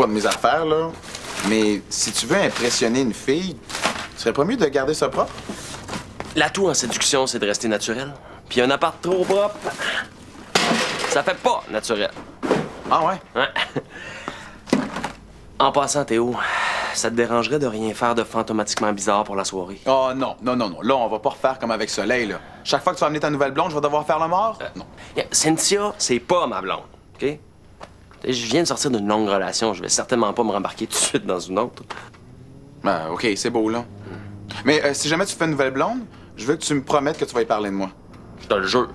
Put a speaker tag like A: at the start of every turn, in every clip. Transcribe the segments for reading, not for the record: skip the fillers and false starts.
A: pas de mes affaires, là. Mais si tu veux impressionner une fille, ce serait pas mieux de garder ça propre?
B: L'atout en séduction, c'est de rester naturel. Puis un appart trop propre, ça fait pas naturel.
A: Ah ouais?
B: Ouais. En passant, Théo, ça te dérangerait de rien faire de fantomatiquement bizarre pour la soirée?
A: Oh non. Là, on va pas refaire comme avec Soleil, là. Chaque fois que tu vas amener ta nouvelle blonde, je vais devoir faire le mort? Non.
B: Cynthia, c'est pas ma blonde, OK? Je viens de sortir d'une longue relation. Je vais certainement pas me rembarquer tout de suite dans une autre.
A: Ben, OK, c'est beau, là. Mais si jamais tu fais une nouvelle blonde, je veux que tu me promettes que tu vas y parler de moi.
B: Je te le jure.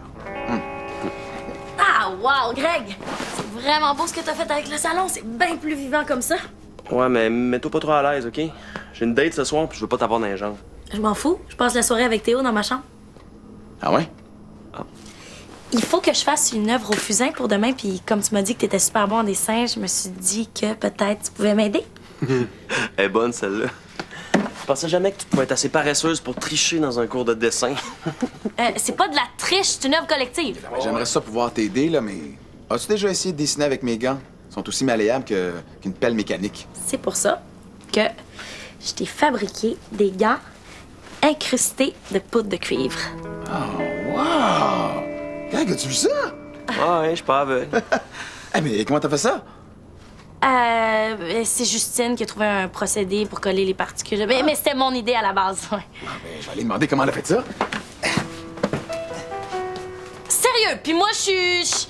C: Ah, wow, Greg! C'est vraiment beau ce que t'as fait avec le salon. C'est bien plus vivant comme ça.
B: Ouais, mais mets-toi pas trop à l'aise, OK? J'ai une date ce soir, puis je veux pas t'avoir dans les jambes.
C: Je m'en fous. Je passe la soirée avec Théo dans ma chambre.
A: Ah ouais?
C: Il faut que je fasse une œuvre au fusain pour demain, puis comme tu m'as dit que t'étais super bon en dessin, je me suis dit que peut-être tu pouvais m'aider.
B: Elle est bonne, celle-là. Je pensais jamais que tu pouvais être assez paresseuse pour tricher dans un cours de dessin.
C: C'est pas de la triche, c'est une œuvre collective.
A: J'aimerais ça pouvoir t'aider, là, mais as-tu déjà essayé de dessiner avec mes gants? Ils sont aussi malléables qu'une pelle mécanique.
C: C'est pour ça que je t'ai fabriqué des gants incrustés de poudre de cuivre.
A: Oh, wow! Greg, as-tu vu ça?
B: Ouais, je suis pas aveugle.
A: Mais comment t'as fait ça?
C: C'est Justine qui a trouvé un procédé pour coller les particules. Mais c'était mon idée à la base, ouais.
A: Ah, je vais aller demander comment elle a fait ça.
C: Sérieux, puis moi, je suis...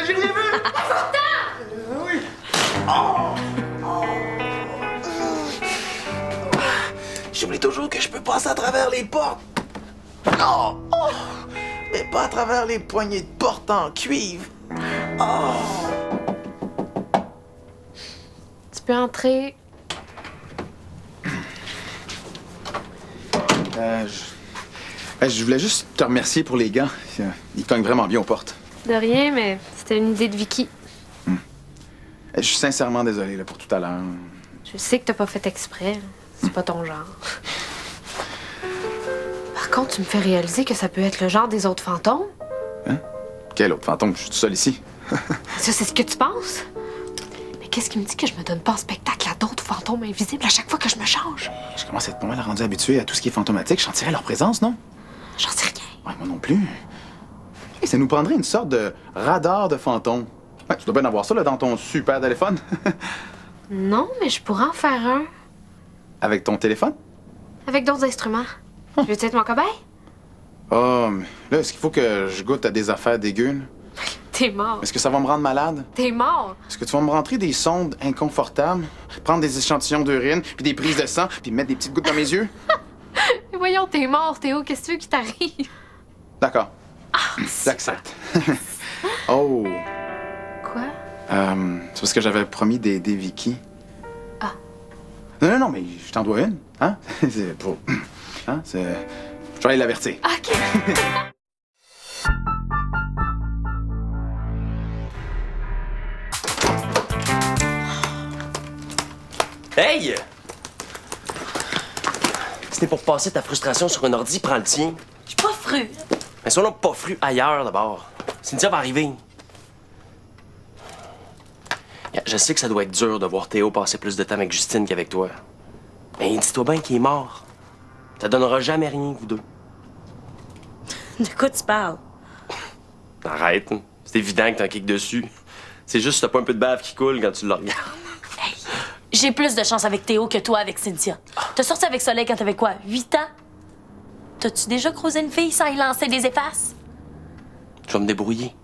A: J'ai rien vu! Oui! J'oublie toujours que je peux passer à travers les portes. Oh! Mais pas à travers les poignées de porte en cuivre.
D: Tu peux entrer.
A: Je voulais juste te remercier pour les gants. Ils cognent vraiment bien aux portes.
D: De rien, mais c'était une idée de Vicky.
A: Je suis sincèrement désolé là, pour tout à l'heure.
D: Je sais que t'as pas fait exprès. C'est pas ton genre. Par contre, tu me fais réaliser que ça peut être le genre des autres fantômes.
A: Hein? Quel autre fantôme? Je suis tout seul ici.
D: Ça, c'est ce que tu penses? Mais qu'est-ce qui me dit que je me donne pas en spectacle à d'autres fantômes invisibles à chaque fois que je me change?
A: Je commence à être pas mal rendu habitué à tout ce qui est fantomatique. Je sentirais leur présence, non?
D: J'en sais rien.
A: Ouais, moi non plus. Et ça nous prendrait une sorte de radar de fantômes. Ouais, tu dois bien avoir ça là, dans ton super téléphone.
D: Non, mais je pourrais en faire un.
A: Avec ton téléphone?
D: Avec d'autres instruments. Tu veux être mon cobaye?
A: Oh, mais là, est-ce qu'il faut que je goûte à des affaires dégueu?
D: T'es mort.
A: Est-ce que ça va me rendre malade?
D: T'es mort.
A: Est-ce que tu vas me rentrer des sondes inconfortables, prendre des échantillons d'urine, puis des prises de sang, puis mettre des petites gouttes dans mes yeux?
D: Mais voyons, t'es mort, Théo. Qu'est-ce que tu veux qui t'arrive?
A: D'accord. J'accepte. Oh,
D: Quoi?
A: c'est parce que j'avais promis d'aider Vicky.
D: Ah.
A: Non, mais je t'en dois une, hein? C'est pour... Hein? C'est... Je vais aller l'avertir.
D: OK.
B: Hey! Si t'es pour passer ta frustration sur un ordi, prends le tien.
C: Je suis pas fru.
B: Mais sois pas fru ailleurs, d'abord. Cynthia va arriver. Je sais que ça doit être dur de voir Théo passer plus de temps avec Justine qu'avec toi. Mais dis-toi bien qu'il est mort. Ça donnera jamais rien, vous deux.
C: De quoi tu parles?
B: Arrête. Hein. C'est évident que t'as un kick dessus. C'est juste que t'as pas un peu de bave qui coule quand tu le regardes.
C: Hey, j'ai plus de chance avec Théo que toi avec Cynthia. T'as sorti avec Soleil quand t'avais quoi, 8 ans? T'as-tu déjà croisé une fille sans y lancer des effaces?
B: Je vais me débrouiller.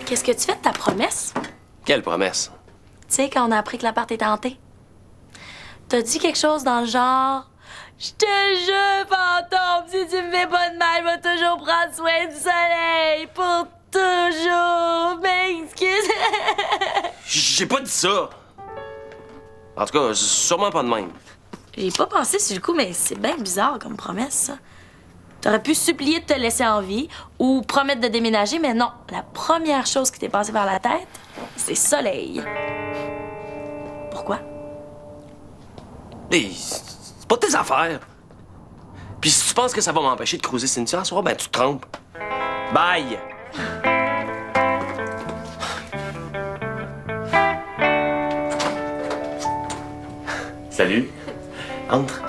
C: Qu'est-ce que tu fais de ta promesse?
B: Quelle promesse?
C: Tu sais, quand on a appris que l'appart était hanté. T'as dit quelque chose dans le genre... Je te jure, fantôme, si tu me fais pas de mal, je vais toujours prendre soin du soleil. Pour toujours. M'excuse.
B: J'ai pas dit ça. En tout cas, sûrement pas de même.
C: J'ai pas pensé sur le coup, mais c'est bien bizarre comme promesse, ça. T'aurais pu supplier de te laisser en vie ou promettre de déménager, mais non. La première chose qui t'est passée par la tête, c'est Soleil. Pourquoi?
B: Hey, c'est pas tes affaires. Puis si tu penses que ça va m'empêcher de cruiser Cynthia ce soir, ben tu te trompes. Bye! Salut. Entre.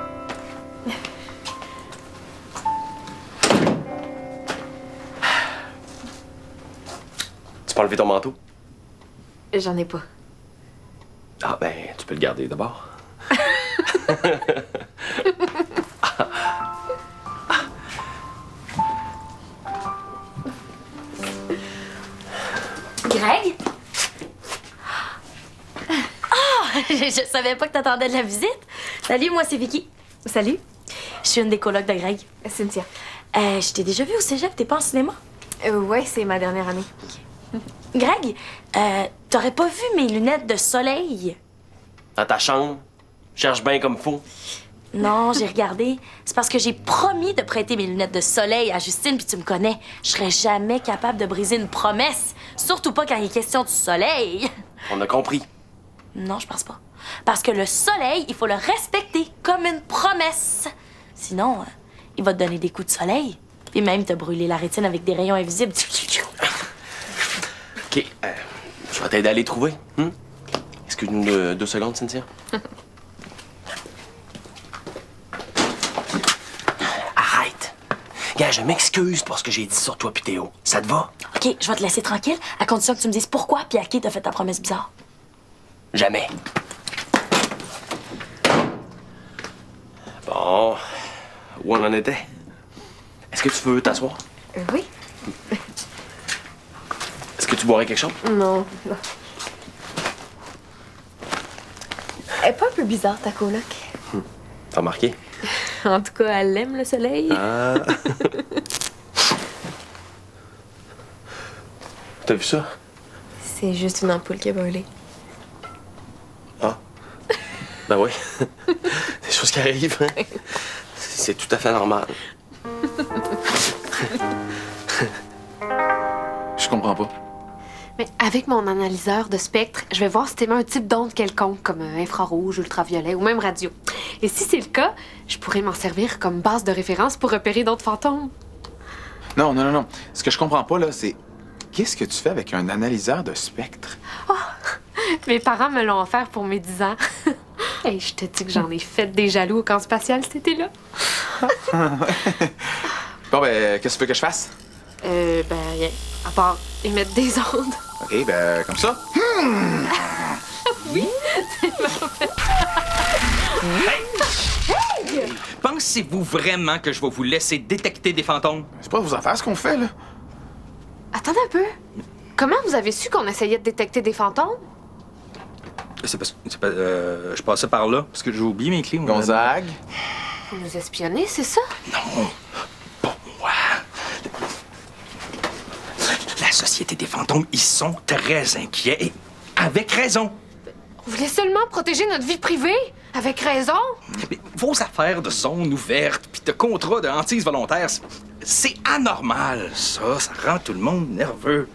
B: Tu peux enlever ton manteau?
D: J'en ai pas.
B: Ah ben, tu peux le garder d'abord.
C: Greg? Je savais pas que t'attendais de la visite. Salut, moi, c'est Vicky.
D: Salut.
C: Je suis une des colocs de Greg.
D: Cynthia.
C: Je t'ai déjà vu au cégep, t'es pas en cinéma?
D: Ouais, c'est ma dernière année.
C: Greg, t'aurais pas vu mes lunettes de soleil?
B: Dans ta chambre. Cherche bien comme fou.
C: Non, j'ai regardé. C'est parce que j'ai promis de prêter mes lunettes de soleil à Justine, puis tu me connais. Je serais jamais capable de briser une promesse. Surtout pas quand il est question du soleil.
B: On a compris.
C: Non, je pense pas. Parce que le soleil, il faut le respecter comme une promesse. Sinon, il va te donner des coups de soleil. Puis même te brûler la rétine avec des rayons invisibles.
B: OK, je vais t'aider à les trouver. Excuse-nous 2 secondes, Cynthia. Arrête. Gars, je m'excuse pour ce que j'ai dit sur toi pis Théo. Ça te va?
C: OK, je vais te laisser tranquille, à condition que tu me dises pourquoi puis à qui t'as fait ta promesse bizarre.
B: Jamais. Bon, où on en était? Est-ce que tu veux t'asseoir?
D: Oui?
B: Est-ce que tu boirais quelque chose?
D: Non. Elle est pas un peu bizarre, ta coloc?
B: T'as remarqué?
D: En tout cas, elle aime le soleil.
B: Ah. T'as vu ça?
D: C'est juste une ampoule qui a brûlé.
B: Ah. Ben oui. Des choses qui arrivent, hein? C'est tout à fait normal.
A: Je comprends pas.
D: Mais avec mon analyseur de spectre, je vais voir si t'émets un type d'onde quelconque, comme infrarouge, ultraviolet ou même radio. Et si c'est le cas, je pourrais m'en servir comme base de référence pour repérer d'autres fantômes.
A: Non, non, non, non. Ce que je comprends pas, là, c'est... Qu'est-ce que tu fais avec un analyseur de spectre?
D: Mes parents me l'ont offert pour mes 10 ans. Et je te dis que j'en ai fait des jaloux au camp spatial cet été-là.
A: Bon, ben, qu'est-ce que tu veux que je fasse?
D: Ben, rien. À part émettre des ondes.
A: OK, ben, comme ça.
D: Oui?
E: Pensez-vous vraiment que je vais vous laisser détecter des fantômes?
A: C'est pas vos affaires ce qu'on fait, là.
D: Attendez un peu. Comment vous avez su qu'on essayait de détecter des fantômes?
E: Je passais par là parce que j'ai oublié mes clés. moi.
A: Gonzague.
D: Vous nous espionnez, c'est ça?
E: Pas moi. La Société des fantômes, ils sont très inquiets et avec raison.
D: Vous voulez seulement protéger notre vie privée? Avec raison?
E: Mais vos affaires de zone ouverte puis de contrats de hantise volontaire, c'est anormal, ça. Ça rend tout le monde nerveux.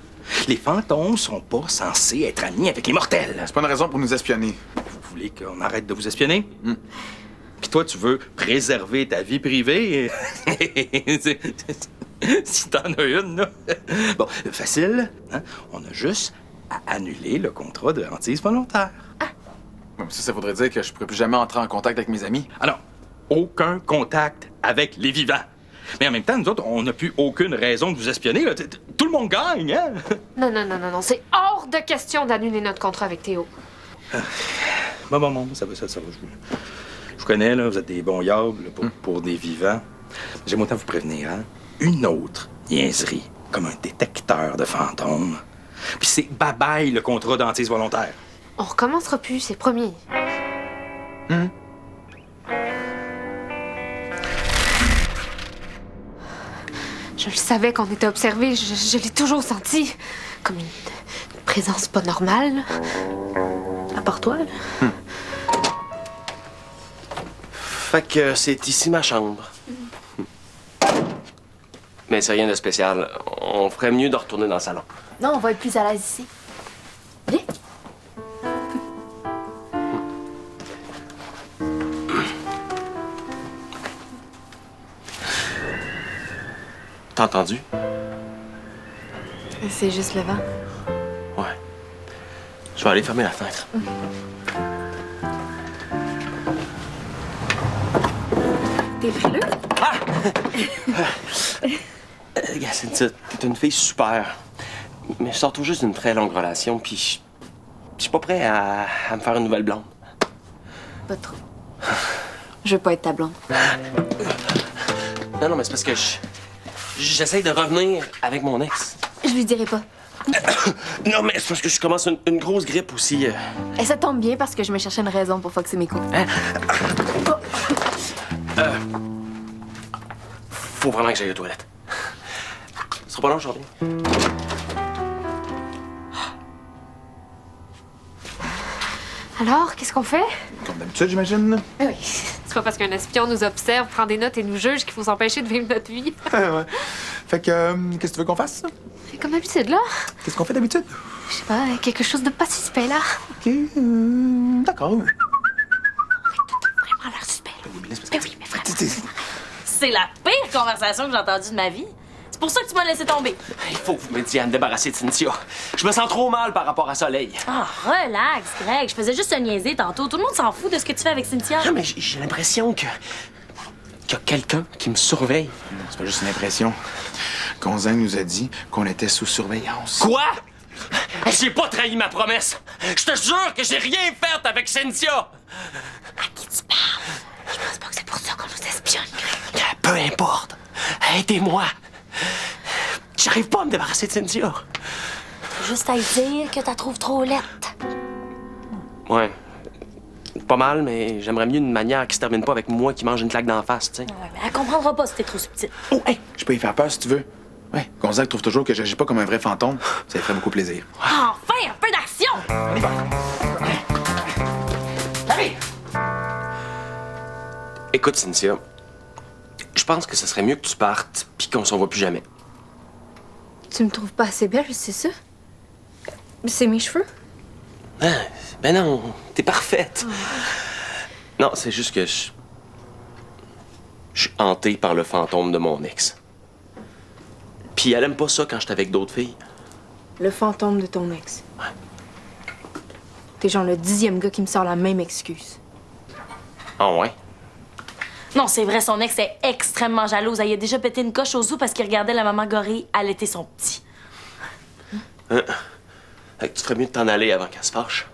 E: Les fantômes sont pas censés être amis avec les mortels.
A: C'est pas une raison pour nous espionner.
E: Vous voulez qu'on arrête de vous espionner? Puis toi, tu veux préserver ta vie privée? Si t'en as une, là. Bon, facile, hein? On a juste à annuler le contrat de hantise volontaire.
A: Bon, ça voudrait dire que je pourrais plus jamais entrer en contact avec mes amis.
E: Ah non, aucun contact avec les vivants. Mais en même temps, nous autres, on n'a plus aucune raison de vous espionner. Là. Tout le monde gagne, hein?
D: Non. C'est hors de question d'annuler notre contrat avec Théo.
E: Bon, ça va. Je vous connais, là, vous êtes des bons yables là, pour des vivants. J'aime autant vous prévenir, hein? Une autre niaiserie, comme un détecteur de fantômes. Puis c'est bye-bye le contrat d'hantise volontaire.
D: On recommencera plus, c'est promis. Je le savais qu'on était observés, je l'ai toujours senti. Comme une présence pas normale. À part toi, là.
B: Fait que c'est ici ma chambre. Mais c'est rien de spécial. On ferait mieux de retourner dans le salon.
C: Non, on va être plus à l'aise ici. Viens.
B: T'as entendu?
C: C'est juste le vent.
B: Ouais. Je vais aller fermer la fenêtre.
C: T'es frileux?
B: Regarde, Cynthia, t'es une fille super. Mais je sors tout juste d'une très longue relation, puis je suis pas prêt à me faire une nouvelle blonde.
C: Pas trop. Je veux pas être ta blonde.
B: Non, mais c'est parce que j'essaye de revenir avec mon ex.
C: Je lui dirai pas.
B: Non, mais c'est parce que je commence une grosse grippe aussi.
C: Et ça tombe bien parce que je me cherchais une raison pour foxer mes coups.
B: Faut vraiment que j'aille aux toilettes. Ce sera pas long, je reviens.
D: Alors, qu'est-ce qu'on fait?
A: Comme d'habitude, j'imagine.
D: Oui. C'est pas parce qu'un espion nous observe, prend des notes et nous juge qu'il faut s'empêcher de vivre notre vie.
A: Ouais. Fait que, qu'est-ce que tu veux qu'on fasse?
D: Comme d'habitude, là.
A: Qu'est-ce qu'on fait d'habitude?
D: Je sais pas, quelque chose de pas suspect, là.
A: OK, d'accord.
D: Vraiment l'air suspect, là. Ben oui, mais vraiment.
C: C'est la pire conversation que j'ai entendue de ma vie. C'est pour ça que tu m'as laissé tomber.
B: Il faut que vous m'aidiez à me débarrasser de Cynthia. Je me sens trop mal par rapport à Soleil.
C: Ah, relax, Greg. Je faisais juste te niaiser tantôt. Tout le monde s'en fout de ce que tu fais avec Cynthia.
B: Non, mais j'ai l'impression qu'il y a quelqu'un qui me surveille.
A: C'est pas juste une impression. Gonzague nous a dit qu'on était sous surveillance.
B: Quoi? J'ai pas trahi ma promesse. Je te jure que j'ai rien fait avec Cynthia.
C: À qui tu parles? Je pense pas que c'est pour ça qu'on nous espionne, Greg.
B: Peu importe. Aidez-moi. J'arrive pas à me débarrasser de Cynthia.
C: Juste à lui dire que t'as trouves trop laide.
B: Ouais. Pas mal, mais j'aimerais mieux une manière qui se termine pas avec moi qui mange une claque d'en face, tu sais.
C: Ouais, mais elle comprendra pas si t'es trop subtil.
A: Oh, hey, je peux y faire peur si tu veux. Ouais, Gonzague trouve toujours que j'agis pas comme un vrai fantôme. Ça lui ferait beaucoup plaisir.
C: Enfin, un peu d'action!
A: On y va.
B: Allez! Écoute, Cynthia, je pense que ce serait mieux que tu partes puis qu'on s'en voit plus jamais.
C: Tu me trouves pas assez belle, c'est ça? C'est mes cheveux?
B: Ah, ben non, t'es parfaite. Non, c'est juste que je suis hanté par le fantôme de mon ex. Puis elle aime pas ça quand j'étais avec d'autres filles.
F: Le fantôme de ton ex.
B: Ouais.
F: T'es genre le 10e gars qui me sort la même excuse.
B: Ah ouais?
C: Non, c'est vrai, son ex est extrêmement jalouse. Elle y a déjà pété une coche au zoo parce qu'il regardait la maman gorille allaiter son petit.
B: Fait que tu ferais mieux de t'en aller avant qu'elle se fâche.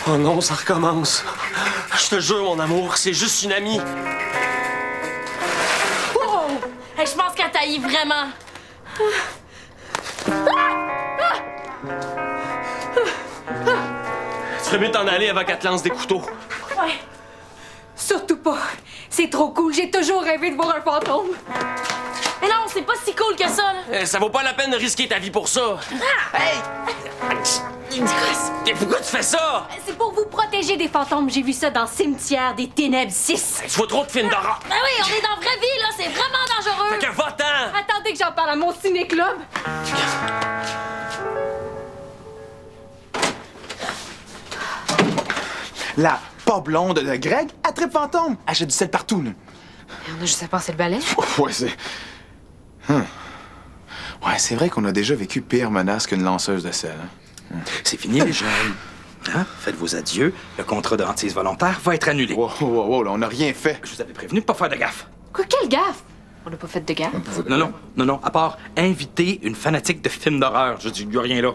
B: Oh non, ça recommence. Je te jure, mon amour, c'est juste une amie.
C: Hey, je pense qu'elle taillit vraiment.
B: Tu ferais mieux de t'en aller avant qu'elle te lance des couteaux.
C: Ouais.
F: Surtout pas! C'est trop cool, j'ai toujours rêvé de voir un fantôme!
C: Mais non, c'est pas si cool que ça, là.
B: Ça vaut pas la peine de risquer ta vie pour ça. Hey! Pourquoi tu fais ça?
D: C'est pour vous protéger des fantômes. J'ai vu ça dans Cimetière des Ténèbres 6.
B: Tu vois trop de films d'horreur.
C: Ben oui, on est dans la vraie vie, là. C'est vraiment dangereux.
B: Fait que va-t'en!
D: Attendez que j'en parle à mon ciné-club.
A: La pas blonde de Greg attrape fantôme. Achète du sel partout, là.
D: On a juste à passer le balai.
A: Ouais, c'est. Ouais, c'est vrai qu'on a déjà vécu pire menace qu'une lanceuse de sel. Hein?
E: C'est fini, les jeunes. Hein? Faites vos adieux. Le contrat de hantise volontaire va être annulé.
A: Wow, là, on n'a rien fait.
E: Je vous avais prévenu de pas faire de gaffe.
D: Quoi, quelle gaffe? On n'a pas fait de gaffe.
E: Non, à part inviter une fanatique de films d'horreur. Je dis, il n'y a rien là.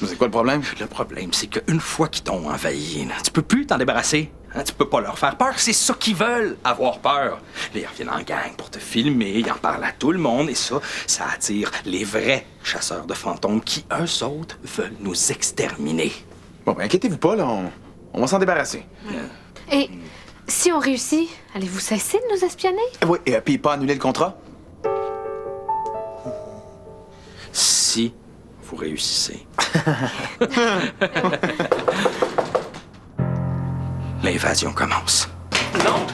A: Mais c'est quoi le problème?
E: Le problème, c'est qu'une fois qu'ils t'ont envahi, là, tu peux plus t'en débarrasser. Hein, tu peux pas leur faire peur. C'est ça qu'ils veulent, avoir peur. Là, ils reviennent en gang pour te filmer, ils en parlent à tout le monde, et ça attire les vrais chasseurs de fantômes qui, eux autres, veulent nous exterminer.
A: Bon, ben, inquiétez-vous pas, là, on va s'en débarrasser.
D: Et si on réussit, allez-vous cesser de nous espionner?
A: Oui, et puis pas annuler le contrat?
E: Si vous réussissez. L'invasion commence.
B: Non!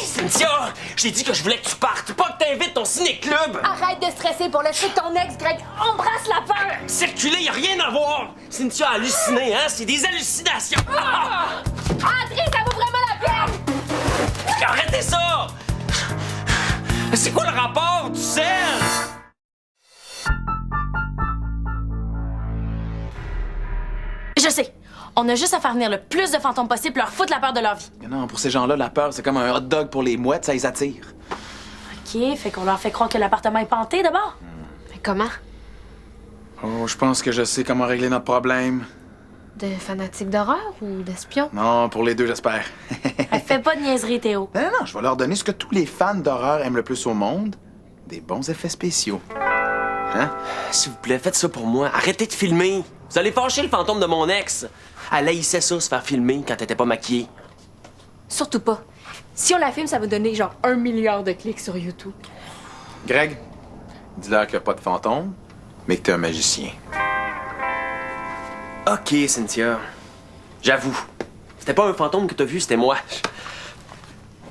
B: Cynthia! J'ai dit que je voulais que tu partes, pas que t'invites ton ciné-club!
C: Arrête de stresser pour le chute de ton ex, Greg. Embrasse la peur.
B: Circuler, y a rien à voir! Cynthia a halluciné, hein? C'est des hallucinations!
C: André, On a juste à faire venir le plus de fantômes possible et leur foutre la peur de leur vie.
A: Mais non, pour ces gens-là, la peur, c'est comme un hot dog pour les mouettes, ça les attire.
C: OK, fait qu'on leur fait croire que l'appartement est panté d'abord.
D: Mais comment?
A: Oh, je pense que je sais comment régler notre problème.
D: De fanatiques d'horreur ou d'espions?
A: Non, pour les deux, j'espère.
C: Fais pas de niaiserie, Théo.
A: Non, non, je vais leur donner ce que tous les fans d'horreur aiment le plus au monde. Des bons effets spéciaux. Hein?
B: S'il vous plaît, faites ça pour moi. Arrêtez de filmer. Vous allez fâcher le fantôme de mon ex. Elle haïssait ça, se faire filmer quand t'étais pas maquillée.
F: Surtout pas. Si on la filme, ça va donner genre 1 milliard de clics sur YouTube.
A: Greg, dis-leur qu'il n'y a pas de fantôme, mais que t'es un magicien.
B: OK, Cynthia. J'avoue. C'était pas un fantôme que t'as vu, c'était moi.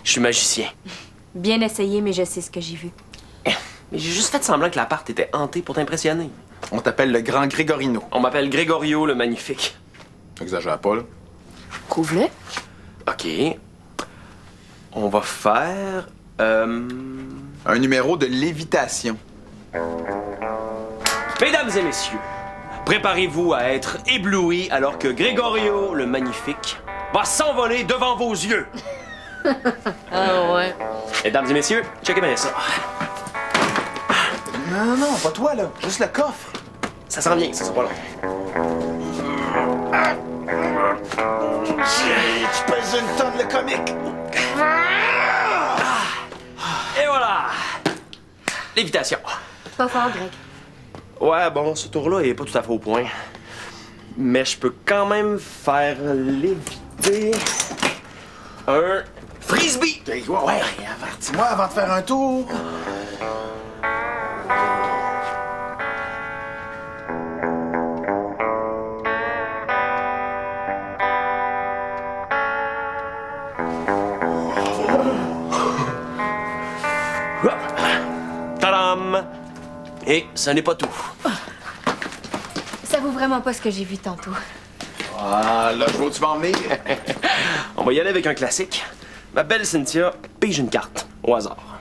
B: Je suis magicien.
F: Bien essayé, mais je sais ce que j'ai vu.
B: Mais j'ai juste fait semblant que l'appart était hanté pour t'impressionner.
A: On t'appelle le grand Grégorino.
B: On m'appelle Gregorio le Magnifique.
A: Exagère pas, là.
F: Prouve-le.
B: OK. On va faire...
A: Un numéro de lévitation.
B: Mesdames et messieurs, préparez-vous à être éblouis alors que Gregorio le Magnifique va s'envoler devant vos yeux.
C: Ah ouais.
B: Mesdames et messieurs, checkez bien ça.
A: Non, non, non, pas toi, là. Juste le coffre.
B: Ça s'en vient, ça sera pas long.
A: Tu pèses une tonne, le comique.
B: Et voilà! Lévitation.
F: Pas fort, Greg.
B: Ouais, bon, ce tour-là est pas tout à fait au point. Mais je peux quand même faire léviter un frisbee.
A: Ouais, avertis-moi avant de faire un tour.
B: Tadam! Et ce n'est pas tout.
F: Ça vaut vraiment pas ce que j'ai vu tantôt.
A: Ah, là, je vois où tu vas en venir.
B: On va y aller avec un classique. Ma belle Cynthia, pige une carte, au hasard.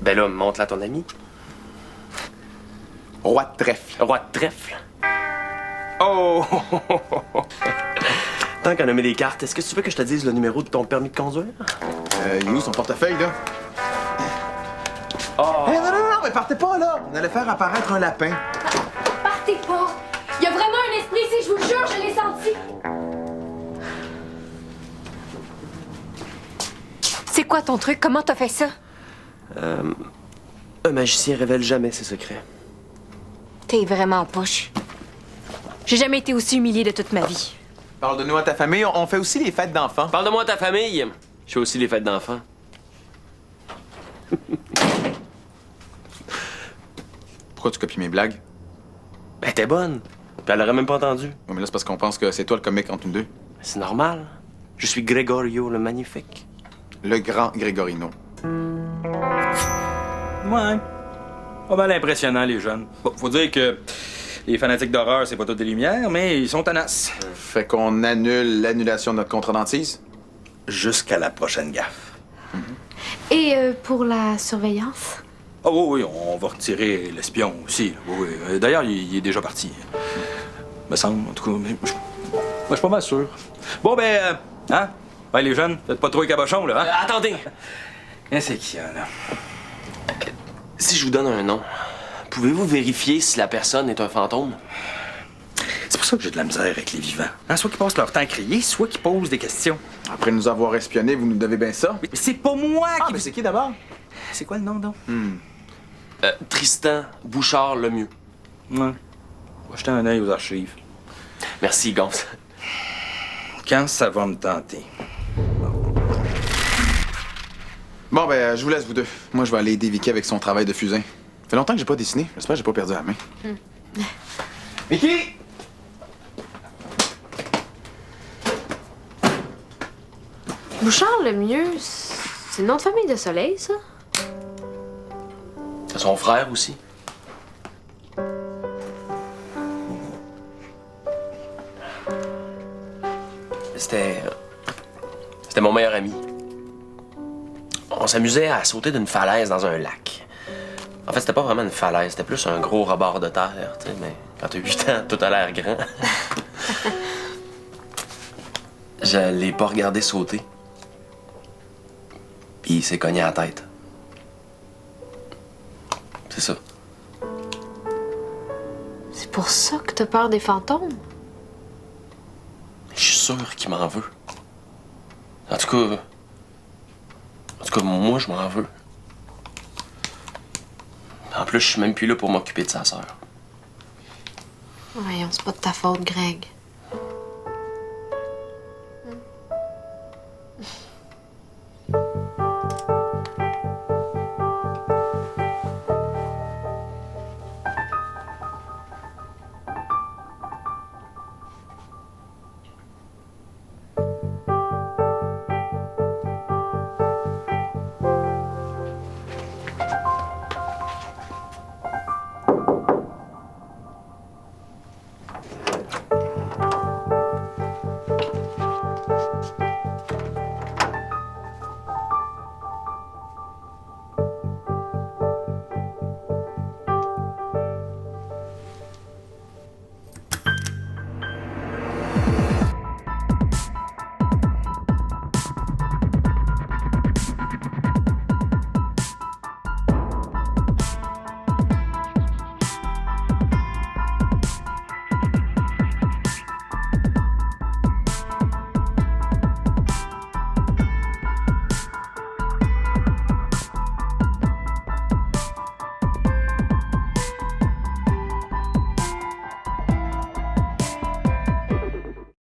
B: Ben là, montre-la à ton ami.
A: Roi de trèfle.
B: Roi de trèfle. Oh! Tant qu'on a mis des cartes, est-ce que tu veux que je te dise le numéro de ton permis de conduire?
A: Il est où son portefeuille, là?
B: Oh!
A: Eh, non, non, non, mais partez pas, là. On allait faire apparaître un lapin.
F: Partez pas! Il y a vraiment un esprit ici, je vous jure, je l'ai senti! C'est quoi ton truc? Comment t'as fait ça?
B: Un magicien révèle jamais ses secrets.
F: T'es vraiment poche. J'ai jamais été aussi humiliée de toute ma vie.
A: Parle de nous à ta famille. On fait aussi les fêtes d'enfants.
B: Parle de moi à ta famille. Je fais aussi les fêtes d'enfants.
A: Pourquoi tu copies mes blagues?
B: Ben, t'es bonne. Puis elle aurait même pas entendu.
A: Ouais, mais là, c'est parce qu'on pense que c'est toi le comique entre nous deux.
B: C'est normal. Je suis Gregorio le Magnifique.
A: Le grand Grégorino.
E: Ouais. Pas mal impressionnant, les jeunes. Bon, faut dire que les fanatiques d'horreur, c'est pas toutes des lumières, mais ils sont tenaces.
A: Fait qu'on annule l'annulation de notre contrat d'antise?
E: Jusqu'à la prochaine gaffe.
D: Et pour la surveillance?
E: Ah oui, oui, on va retirer l'espion aussi. Oui, oui. D'ailleurs, il est déjà parti. Me semble, en tout cas. Mais je suis pas mal sûr. Bon, ben, hein? Ouais, les jeunes, faites pas trop les cabochons, là, hein?
B: Attendez.
E: Qu'est-ce qu'il y a, là?
B: Si je vous donne un nom, pouvez-vous vérifier si la personne est un fantôme?
E: C'est pour ça que j'ai de la misère avec les vivants. Hein? Soit qu'ils passent leur temps à crier, soit qu'ils posent des questions.
A: Après nous avoir espionnés, vous nous devez bien ça.
E: Mais c'est pas moi
A: Ah,
E: qui...
A: mais c'est qui d'abord?
E: C'est quoi le nom, donc?
B: Tristan Bouchard Lemieux.
E: Ouais. On va jeter un œil aux archives.
B: Merci, Gonz.
E: Quand ça va me tenter?
A: Bon, ben, je vous laisse, vous deux. Moi, je vais aller aider Vicky avec son travail de fusain. Ça fait longtemps que j'ai pas dessiné. J'espère que j'ai pas perdu la main. Vicky!
D: Bouchard le mieux, c'est le nom de famille de Soleil, ça?
B: C'est son frère aussi. C'était mon meilleur ami. On s'amusait à sauter d'une falaise dans un lac. En fait, c'était pas vraiment une falaise, c'était plus un gros rebord de terre, tu sais, mais quand t'as 8 ans, tout a l'air grand. Je l'ai pas regardé sauter. Puis il s'est cogné à la tête. C'est ça.
D: C'est pour ça que t'as peur des fantômes?
B: Je suis sûr qu'il m'en veut. En tout cas, moi, je m'en veux. En plus, je suis même plus là pour m'occuper de sa sœur.
D: Voyons, c'est pas de ta faute, Greg.